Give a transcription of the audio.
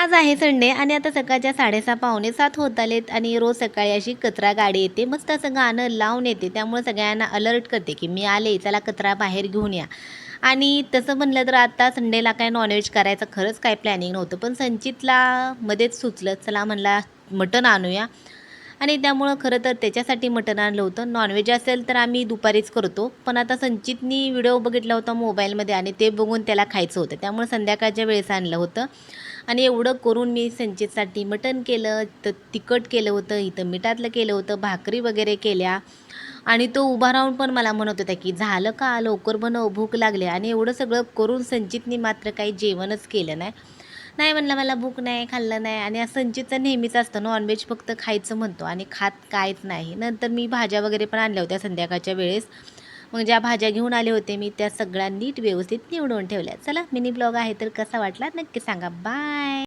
आज आहे संडे आणि आता सकाळच्या 6:30 पावणे 7 होत आलेत आणि रोज सकाळी अशी कचरा गाडी येते, मस्त असं गाणं लावून येते. त्यामुळे सगळ्यांना अलर्ट करते की मी आले, चला कचरा बाहेर घेऊन या. आणि तसं म्हणलं तर आता संडेला काय नॉनव्हेज करायचं खरंच काय प्लॅनिंग नव्हतं, पण संचितला मध्येच सुचलं, चला म्हणला मटण आणूया. आणि त्यामुळं खरं तर त्याच्यासाठी मटण आणलं होतं. नॉनव्हेज असेल तर आम्ही दुपारीच करतो, पण आता संचितनी व्हिडिओ बघितला होता मोबाईलमध्ये आणि ते बघून त्याला खायचं होतं, त्यामुळे संध्याकाळच्या वेळेस आणलं होतं. आणि एवढं करून मी संचितसाठी मटण केलं, तर तिखट केलं होतं, इथं मिठातलं केलं होतं, भाकरी वगैरे केल्या. आणि तो उभा राहून पण मला म्हणत होता की झालं का, लवकर बनव, भूक लागली. आणि एवढं सगळं करून संचितनी मात्र काही जेवणच केलं नाही. नाही म्हणलं, मला भूक नाही, खाल्लं नाही. आणि असं संचितचं नेहमीच असतं, नॉनव्हेज फक्त खायचं म्हणतो आणि खात काहीच नाही. नंतर मी भाज्या वगैरे पण आणल्या होत्या संध्याकाळच्या वेळेस. मग ज्या भाज्या घेऊन आले होते मी त्या सगळ्या नीट व्यवस्थित निवडून ठेवल्या. चला, मिनी ब्लॉग आहे तर कसा वाटला नक्की सांगा. बाय.